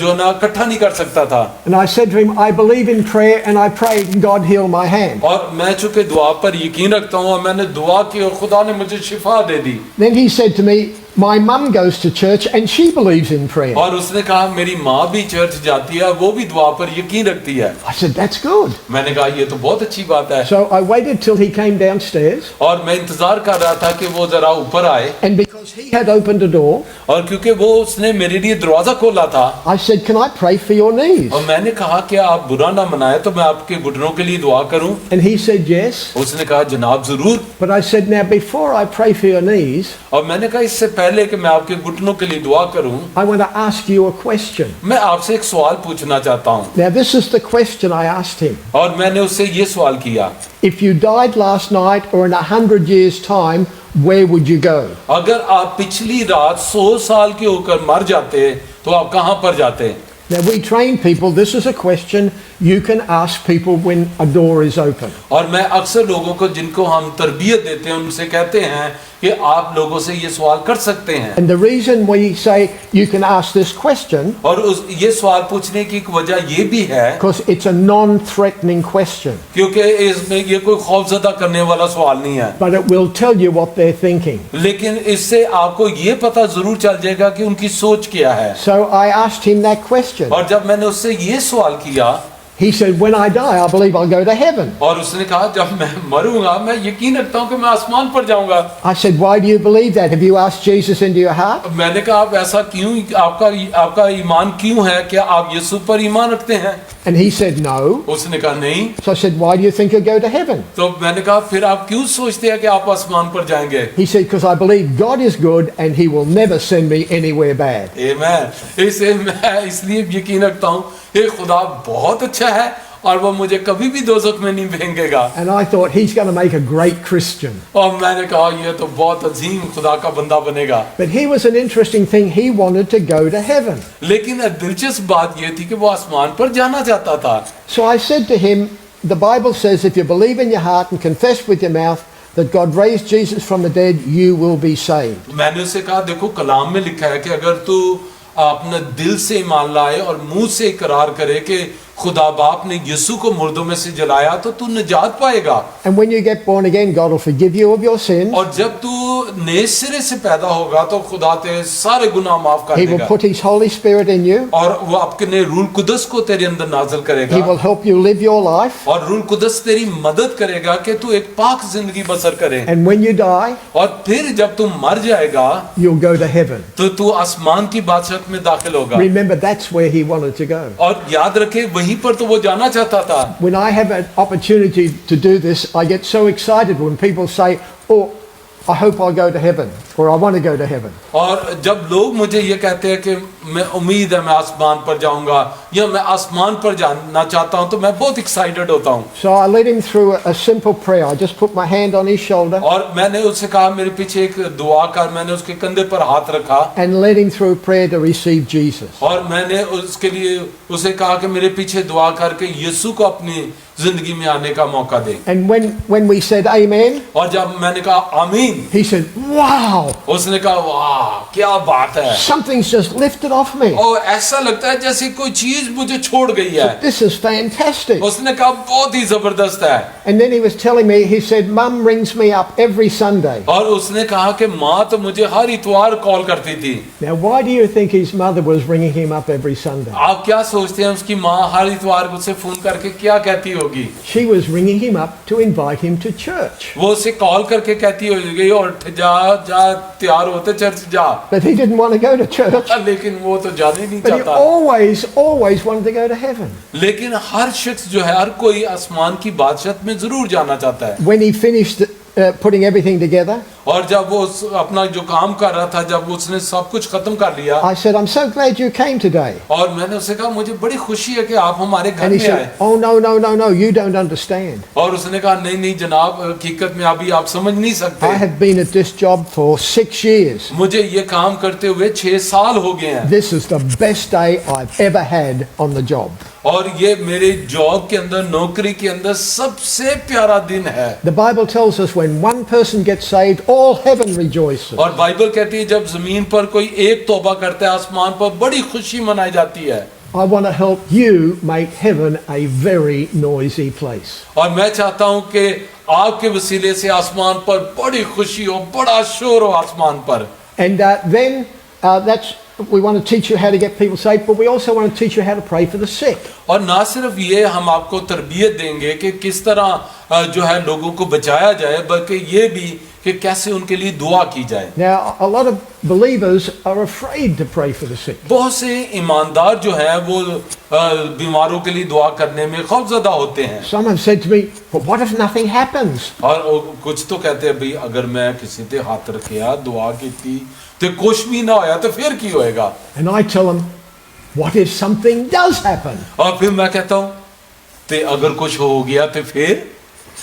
जो ना इकट्ठा नहीं कर सकता था। And I said to him, I believe in prayer and I prayed and God healed my hand. और मैं चूंकि दुआ पर यकीन रखता हूँ और मैंने दुआ की और खुदा ने मुझे शिफा दे दी। Then he said to me, My mum goes to church and she believes in prayer. और उसने कहा मेरी माँ भी चर्च जाती है, वो भी दुआ पर यकीन रखती है। I said, that's good. मैंने कहा ये तो बहुत अच्छी बात है। So I waited till he came downstairs, और मैं इंतजार कर रहा था कि वो जरा ऊपर आए, and because he had opened a door, और क्योंकि वो उसने मेरे लिए दरवाजा खोला था, I said, can I pray for your knees? और मैंने कहा कि आप बुरा ना मनाए तो मैं आपके घुटनों के लिए दुआ करूं। And he said, yes. उसने कहा जनाब जरूर। But I said, now before I pray for your knees, और मैंने कहा इससे पहले कि मैं आपके घुटनों के लिए दुआ करूं, I want to ask you a question. मैं आपसे एक सवाल पूछना चाहता हूं। Now this is the question I asked him. और मैंने उससे ये सवाल किया, If you died last night or in 100 years' time, where would you go? अगर आप पिछली रात 100 साल के होकर मर जाते तो आप कहां पर जाते? Now we train people, this is a question you can ask people when a door is open. और मैं अक्सर लोगों को जिनको हम तरबियत देते हैं उनसे कहते हैं कि आप लोगों से ये सवाल कर सकते हैं। And the reason we say you can ask this question, और ये सवाल पूछने की एक वजह ये भी है because it's a non-threatening question, क्योंकि इसमें ये कोई खौफजदा करने वाला सवाल नहीं है, but it will tell you what they're thinking. लेकिन इससे आपको ये पता जरूर चल जाएगा कि उनकी सोच क्या है। So I asked him that question. और जब मैंने उससे ये सवाल किया, He said, when I die, I believe I'll go to heaven. और उसने कहा जब मैं मरूंगा मैं यकीन रखता हूँ कि मैं आसमान पर जाऊंगा। I said, why do you believe that? Have you asked Jesus into your heart? मैंने कहा आप ऐसा क्यों, आपका ईमान क्यों है, क्या आप यीशु पर ईमान रखते हैं? And he said, no. उसने कहा नहीं। So I said, why do you think you'll go to heaven? तो मैंने कहा फिर आप क्यों सोचते हैं कि आप आसमान पर जाएंगे? He said, because I believe God is good and he will never send me anywhere bad. आमीन। इसे मैं इसलिए यकीन रखता हूँ कि खुदा बहुत अच्छा है और वो मुझे कभी भी दोज़ख में नहीं भेजेगा। And I thought he's going to make a great Christian. और मैंने कहा ये तो बहुत अजीम खुदा का बंदा बनेगा। But he was an interesting thing. He wanted to go to heaven. लेकिन दिलचस्प बात ये थी कि वो आसमान पर जाना चाहता था। So I said to him, the Bible says if you believe in your heart and confess with your mouth that God raised Jesus from the dead, you will be saved. मैंने उससे कहा देखो कलाम में लिखा है कि अगर तू अपने दिल से ईमान लाए और मुंह से इकरार करे कि खुदा बाप ने यीशु को मुर्दों में से जलाया तो तू निजात पाएगा। And when you get born again, God will forgive you of your sins. और जब तू नए सिरे से पैदा होगा तो खुदा तेरे सारे गुनाह माफ कर He will देगा। put his Holy Spirit in you. और वो अपने रूह कुदस को तेरे अंदर नाज़िल He करेगा। will help you live your life. और रूह कुदस तेरी मदद करेगा कि तू एक पाक जिंदगी बसर करे। And when you die, और फिर जब तू मर जाएगा you'll go to heaven. तो तू आसमान की बादशाहत में दाखिल होगा। Remember, that's where he wanted to go. और याद रखे वहीं पर तो वो जाना चाहता था। When I have an opportunity to do this, I get so excited when people say, oh, I hope I'll go to heaven, or I want to go to heaven. और जब लोग मुझे ये कहते हैं कि मैं उम्मीद है मैं आसमान पर जाऊंगा या मैं आसमान पर जाना चाहता हूं तो मैं बहुत एक्साइटेड होता हूं। So I led him through a simple prayer. I just put my hand on his shoulder और मैंने उससे कहा मेरे पीछे एक दुआ कर, मैंने उसके कंधे पर हाथ रखा and led him through prayer to receive Jesus. और मैंने उसके लिए उसे कहा कि मेरे पीछे दुआ करके यीशु को अपनी जिंदगी में आने का मौका दे। And when we said amen, और जब मैंने कहा आमीन, he said, wow, उसने कहा वाह क्या बात है। something's just lifted off me. और ऐसा लगता है जैसे कोई चीज मुझे छोड़ गई है। This is fantastic. उसने कहा बहुत ही जबरदस्त है। And then he was telling me, he said, Mum rings me up every Sunday. और उसने कहा कि माँ तो मुझे हर इतवार कॉल करती थी। Now, why do you think his mother was ringing him up every Sunday? आप क्या सोचते हैं उसकी माँ हर इतवार को उसे फोन करके क्या कहती होगी? She was ringing him up to invite him to church. वो उसे कॉल करके कहती होगी और जा जा तैयार होते चर्च जा। But he didn't want to go to church. लेकिन वो तो जाने ही नहीं But he चाहता। always wanted to go to heaven. लेकिन हर शख्स जो है हर कोई आसमान की बादशाहत में जरूर जाना चाहता है। When he finished putting everything together, और जब वो अपना जो काम कर रहा था जब उसने सब कुछ खत्म कर लिया I said, I'm so glad you came today. और मैंने उसे कहा मुझे बड़ी खुशी है कि आप हमारे घर And he में आए। said, oh, no, you don't understand. और उसने कहा नहीं नहीं जनाब हकीकत में अभी आप समझ नहीं सकते। I have been at this job for 6 years. मुझे ये काम करते हुए 6 साल हो गए हैं This is the best day I've ever had on the job. और ये मेरे जॉब के अंदर नौकरी के अंदर सबसे प्यारा दिन है। The Bible tells us when one person gets saved, all heaven rejoices. और बाइबल कहती है जब जमीन पर कोई एक तौबा करता है आसमान पर बड़ी खुशी मनाई जाती है। I want to help you make heaven a very noisy place. और मैं चाहता हूं कि आपके वसीले से आसमान पर बड़ी खुशी हो, बड़ा शोर हो आसमान पर। And then that's we want to teach you how to get people saved, but we also want to teach you how to pray for the sick. और ना सिर्फ ये हम आपको तरबियत देंगे कि किस तरह जो है लोगों को बचाया जाए, बल्कि ये भी कि कैसे उनके लिए दुआ की जाए। Now, a lot of believers are afraid to pray for the sick. बहुत से ईमानदार जो है वो बीमारों के लिए दुआ करने में खौफजदा होते हैं। Some have said to me, "But what if nothing happens?" और कुछ तो कहते हैं भाई अगर मैं किसी ते हाथ रखिया दुआ की तो कुछ भी ना होया तो फिर की होएगा। And I tell them, "What if something does happen?" और फिर मैं कहता हूँ ते अगर कुछ हो गया तो फिर।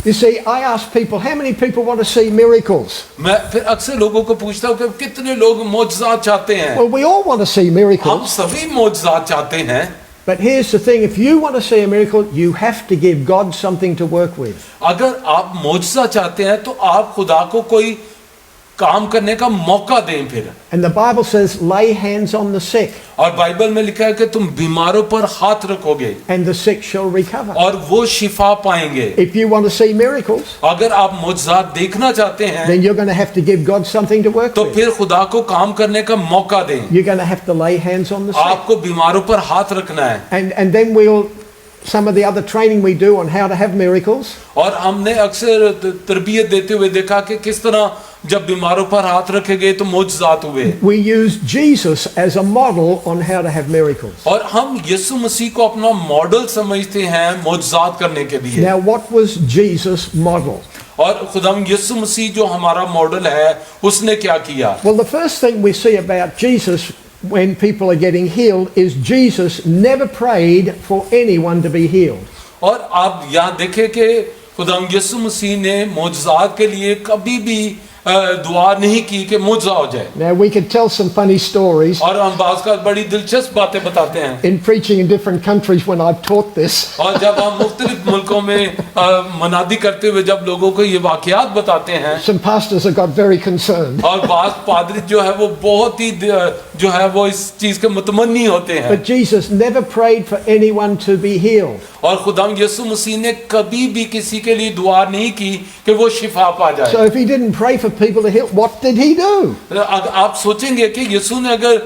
You see, I ask people, how many people want to see miracles? मैं फिर अक्सर लोगों को पूछता हूँ कि कितने लोग मौजज़ात चाहते हैं। Well, we all want to see हम miracles. सभी मौजज़ात चाहते हैं। But here's the thing, if you want to see a miracle, you have to give God something to work with. अगर आप मौजज़ा चाहते हैं तो आप खुदा को कोई काम करने का मौका दें फिर। And the Bible says, lay hands on the sick, और बाइबल में लिखा है कि तुम बीमारों पर हाथ रखोगे and the sick shall recover. और वो शिफा पाएंगे। If you want to see miracles, अगर आप मौजज़ात देखना चाहते हैं then you're going to have to give God something to work तो with. फिर खुदा को काम करने का मौका दें। You're going to have to lay hands on the sick. आपको बीमारों पर हाथ रखना है। And then some of the other training we do on how to have miracles, और हमने अक्सर तरबियत देते हुए देखा कि किस तरह जब बीमारों पर हाथ रखे गए तो मौजज़ात हुए। we use Jesus as a model on how to have miracles. और हम यीशु मसीह को अपना मॉडल समझते हैं मौजज़ात करने के लिए। Now, what was Jesus' model? और खुदाम यीशु मसीह जो हमारा मॉडल है उसने क्या किया? Well, the first thing we see about Jesus when people are getting healed is Jesus never prayed for anyone to be healed. और आप यहाँ देखें कि खुदाम यीशु मसीह ने मौजज़ात के लिए कभी भी दुआ नहीं की कि मुआवजा हो जाए। Now we could tell some funny stories और हम बाज़ का बड़ी दिलचस्प बातें बताते हैं। in preaching in different countries when I've taught this. और जब हम मुख्तलिफ मुल्कों में मनादी करते हुए जब लोगों को ये वाक़यात बताते हैं, Some pastors have got very concerned. और बाज़ पादरी जो है वो बहुत ही जो है वो इस चीज़ के मुतमन्नी होते हैं। But Jesus never prayed for anyone to be healed. और खुदाम यीशु मसीह ने कभी भी किसी के लिए दुआ नहीं की कि वो शिफा पा जाए। So if he didn't pray for people to heal, what did he do? आप सोचेंगे कि यीशु ने अगर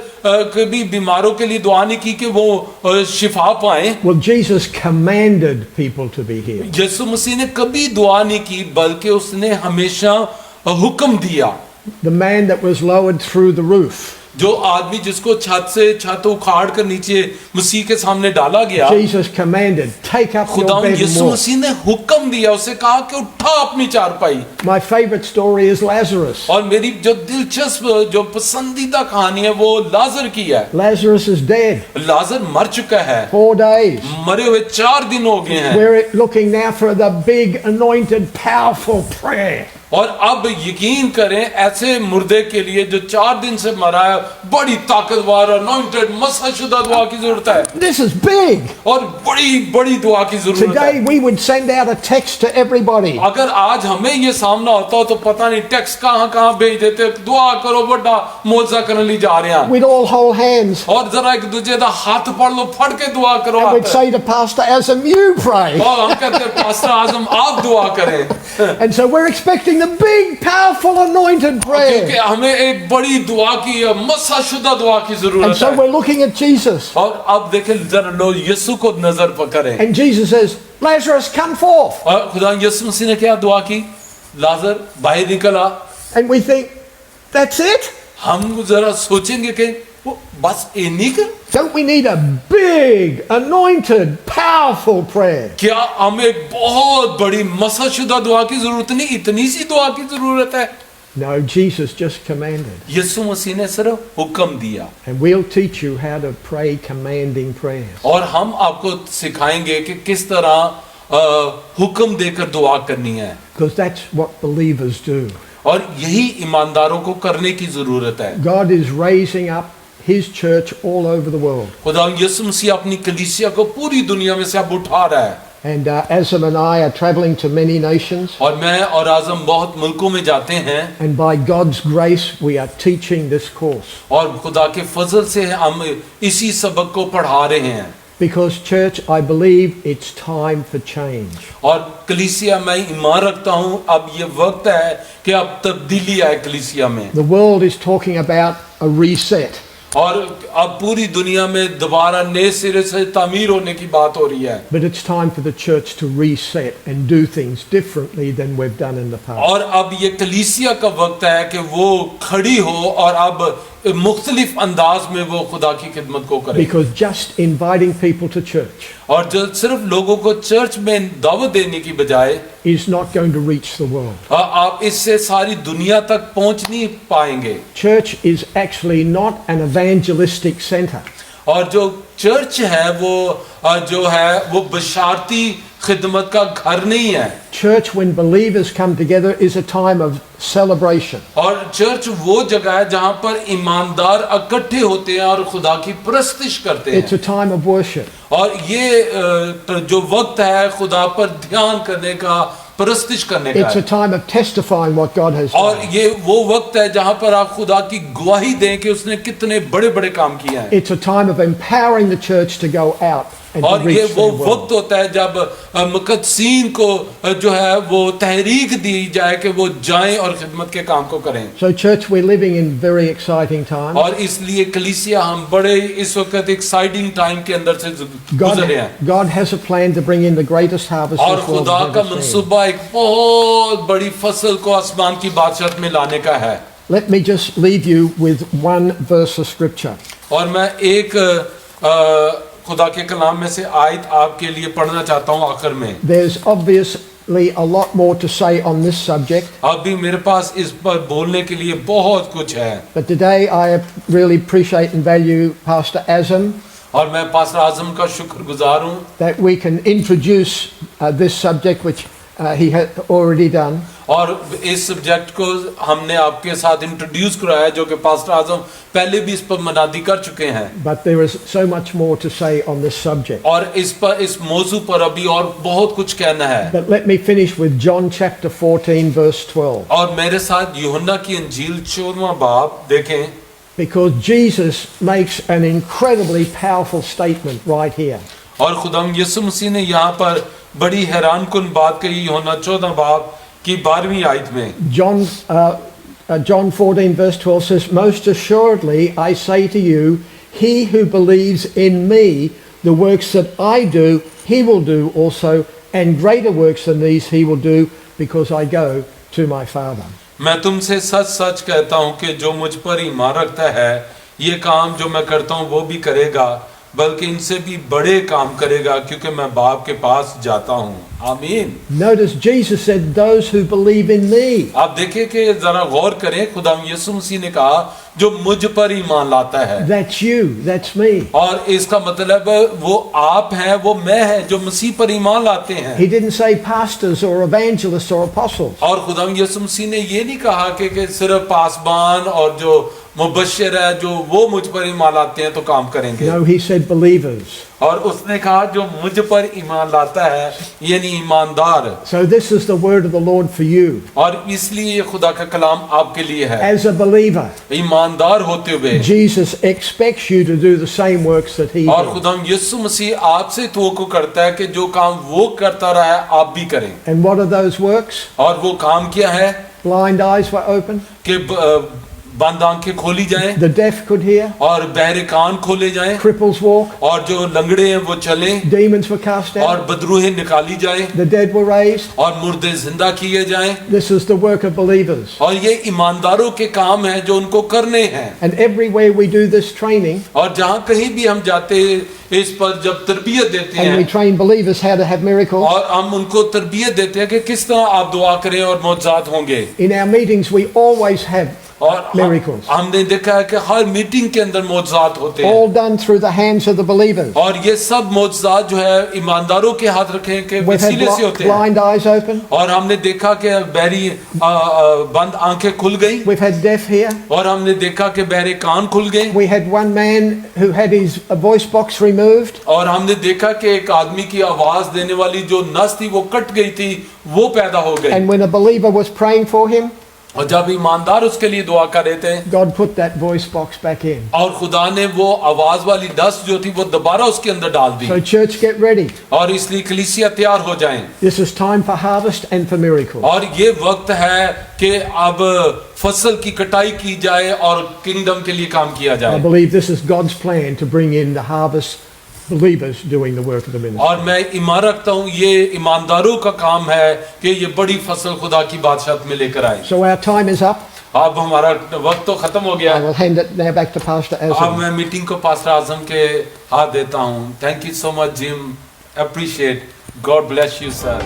कभी बीमारों के लिए दुआ नहीं की कि वो शिफा पाए। Well, Jesus commanded people to be healed. यीशु मसीह ने कभी दुआ नहीं की बल्कि उसने हमेशा हुक्म दिया। The man that was lowered through the roof, जो आदमी जिसको छत उखाड़ कर नीचे मसीह के सामने डाला गया, Jesus commanded, take up your खुदा bed and यीशु walk. मसीह ने हुक्म दिया, उसे कहा कि उठा अपनी चारपाई। My favorite story is Lazarus. और मेरी जो दिलचस्प जो पसंदीदा कहानी है वो लाजर की है। Lazarus is dead. लाजर मर चुका है, 4 days. मरे हुए 4 दिन हो गए हैं। We're looking now for the big, anointed, powerful prayer. और अब यकीन करें ऐसे मुर्दे के लिए जो 4 दिन से मरा है, बड़ी ताकतवर anointed मसहशुदा दुआ की जरूरत है। This is big. और बड़ी बड़ी दुआ की जरूरत Today है। we would send out a text to everybody. अगर आज हमें ये सामना होता तो पता नहीं टेक्स्ट कहाँ कहाँ भेज देते, दुआ करो बड़ा मौजा करने लिए जा रहे हैं, We'd all hold hands. और जरा एक दूसरे का हाथ पकड़ लो, फड़ के दुआ करो। And we'd say to Pastor Azam, you pray. और हम कहते हैं पास्टर आजम आप दुआ करें। And so we're expecting the big, powerful, anointed क्योंकि prayer. हमें एक बड़ी दुआ की मसहशुदा दुआ की And जरूरत so है। we're looking at Jesus. और अब देखें जरा लो यीशु को नजर पकड़ें। And Jesus says, Lazarus, come forth. और खुदा यीशु मसीह ने क्या दुआ की? लाजर बाहर निकला। And we think, that's it? हम जरा सोचेंगे कि वो बस इन्हीं का? Don't we need a big, anointed, powerful prayer? क्या हमें एक बहुत बड़ी मसहशुदा दुआ की जरूरत नहीं, इतनी सी दुआ की जरूरत है? No, Jesus just commanded. यीशु मसीह ने सिर्फ हुक्म दिया। And we'll teach you how to pray commanding prayers. और हम आपको सिखाएंगे कि किस तरह हुक्म देकर दुआ करनी है। Because that's what believers do. और यही ईमानदारों को करने की जरूरत है। God is raising up His church all over the world. खुदा यीशु मसीह अपनी कलीसिया को पूरी दुनिया में से अब उठा रहा है। And Azam and I are traveling to many nations. और मैं और आजम बहुत मुल्कों में जाते हैं, And by God's grace, we are teaching this course. और खुदा के फजल से हम इसी सबक को पढ़ा रहे हैं। Because, church, I believe it's time for change. और कलीसिया मैं ईमान रखता हूँ अब ये वक्त है कि अब तब्दीली आए कलीसिया में। The world is talking about a reset. और अब पूरी दुनिया में दोबारा नए सिरे से तामीर होने की बात हो रही है। But it's time for the church to reset and do things differently than we've done in the past. और अब ये कलीसिया का वक्त है कि वो खड़ी हो और अब मुख्तलिफ अंदाज में वो खुदा की खिदमत को करे। Because just inviting people to church और जो सिर्फ लोगों को चर्च में दावत देने की बजाय is not going to reach the world. आप इससे सारी दुनिया तक पहुंच नहीं पाएंगे। Church is actually not an evangelistic center. और जो चर्च है वो जो है वो बशारती खिदमत का घर नहीं है। Church, when believers come together, is a time of celebration. और चर्च वो जगह है जहां पर ईमानदार इकट्ठे होते हैं और खुदा की प्रस्तिश करते It's हैं। a time of worship. और ये जो वक्त है खुदा पर ध्यान करने का, प्रस्तिश करने का It's a है। time of testifying what God has और done. ये वो वक्त है जहां पर आप खुदा की गवाही दें कि उसने कितने बड़े बड़े काम किए हैं। It's a time of empowering the church to go out and to और ये reach वो the world. वक्त होता है जब मुकद्दसीन को जो है वो तहरीक दी जाए कि वो जाएं और खिदमत के काम को करें। So, church, we're living in very exciting times. और इसलिए कलीसिया हम बड़े इस वक्त एक्साइटिंग टाइम के अंदर से गुजर रहे हैं। God has a plan to bring in the greatest harvest और this world खुदा has का ever seen. मंसूबा एक बहुत बड़ी फसल को आसमान की बादशाहत में लाने का है। Let me just leave you with one verse of scripture. और मैं एक खुदा के कलाम में से आयत आपके लिए पढ़ना चाहता हूँ आखिर में। There's obviously a lot more to say on this subject, अभी मेरे पास इस पर बोलने के लिए बहुत कुछ है। but today I really appreciate and value Pastor Azam और मैं पास्टर आजम का शुक्रगुजार हूँ that we can introduce this subject, which he had already done. और इस सब्जेक्ट को हमने आपके साथ इंट्रोड्यूस कराया जो कि पास्टर आजम पहले भी इस पर मनादी कर चुके हैं। But there is so much more to say on this subject. और इस मौजू पर अभी और बहुत कुछ कहना है। But let me finish with John chapter 14, verse 12. और मेरे साथ यूहन्ना की इंजील 14वां बाब देखें। Because Jesus makes an incredibly powerful statement right here. और खुदाम यीशु मसीह ने यहाँ पर बड़ी हैरान कुन बात कही यूहन्ना 14 बाब की 12वीं आयत में। John 14, verse 12 says, Most assuredly I say to you, he who believes in me, the works that I do, he will do also, and greater works than these he will do, because I go to my Father. मैं तुमसे सच सच कहता हूँ कि जो मुझ पर ईमान रखता है ये काम जो मैं करता हूँ वो भी करेगा, बल्कि इनसे भी बड़े काम करेगा क्योंकि मैं बाप के पास जाता हूँ। आमीन। Notice Jesus said, those who believe in me. आप देखें कि जरा गौर करें, खुदाम यीशु मसीह ने कहा जो मुझ पर ईमान लाता है। That's you, that's me. और इसका मतलब वो आप हैं, वो मैं है जो मसीह पर ईमान लाते हैं। He didn't say pastors or evangelists or apostles. और खुदाम यीशु मसीह ने ये नहीं कहा कि सिर्फ पासबान और जो मुबश्शिर है जो वो मुझ पर ईमान लाते हैं तो काम करेंगे। No, he said believers. और उसने कहा जो मुझ पर ईमान लाता है यानी ईमानदार। So this is the word of the Lord for you. और इसलिए ये खुदा का कलाम आपके लिए है। As a believer, ईमानदार होते हुए Jesus expects you to do the same works that he और did. खुदा यीशु मसीह आपसे तवक्को करता है कि जो काम वो करता रहा है आप भी करें। And what are those works? और वो काम क्या है Blind eyes were open, कि बंद आंखें खोली जाएं the deaf could hear, और बहरे कान खोले जाएं cripples walk, और जो लंगड़े हैं वो चलें demons were cast और out, बदरूहें निकाली जाएं the dead were raised. और मुर्दे जिंदा किए जाएं। This is the work of believers. और ये ईमानदारों के काम है जो उनको करने हैं। And everywhere we do this training, और जहाँ कहीं भी हम जाते इस पर जब तरबियत देते and we हैं train believers how to have miracles, और हम उनको तरबियत देते हैं कि किस तरह आप दुआ करें और मौजज़ात होंगे। in our meetings we always have और miracles. हमने देखा है कि हर मीटिंग के अंदर मौजज़ात होते हैं All done through the hands of the believers. और ये सब मौजज़ात जो है ईमानदारों के हाथ रखे के We've had वसीले से होते हैं। blind eyes open, और हमने देखा कि बहरी बंद आंखें खुल गई we've had deaf here, और हमने देखा कि बहरे कान खुल गए we had one man who had his voice box removed. और हमने देखा कि एक आदमी की आवाज देने वाली जो नस थी वो कट गई थी वो पैदा हो गई। And when a believer was praying for him, और जब ईमानदार उसके लिए दुआ कर रहे थे God put that voice box back in. और खुदा ने वो आवाज वाली डस्ट जो थी वो दोबारा उसके अंदर डाल दी। So church, get ready. और इसलिए कलीसिया तैयार हो जाएं। This is time for harvest and for miracles. और ये वक्त है कि अब फसल की कटाई की जाए और किंगडम के लिए काम किया I जाए। believe this is God's plan to bring in the harvest believers doing the work of the ministry. और मैं ईमान रखता हूँ ये ईमानदारों का काम है कि ये बड़ी फसल खुदा की बादशाहत में लेकर आए। So our time is up. अब हमारा वक्त तो खत्म हो गया I है। will hand it now back to Pastor अब Azam. मैं मीटिंग को पास्टर आजम के हाथ देता हूँ। Thank you so much gym, appreciate, God bless you sir.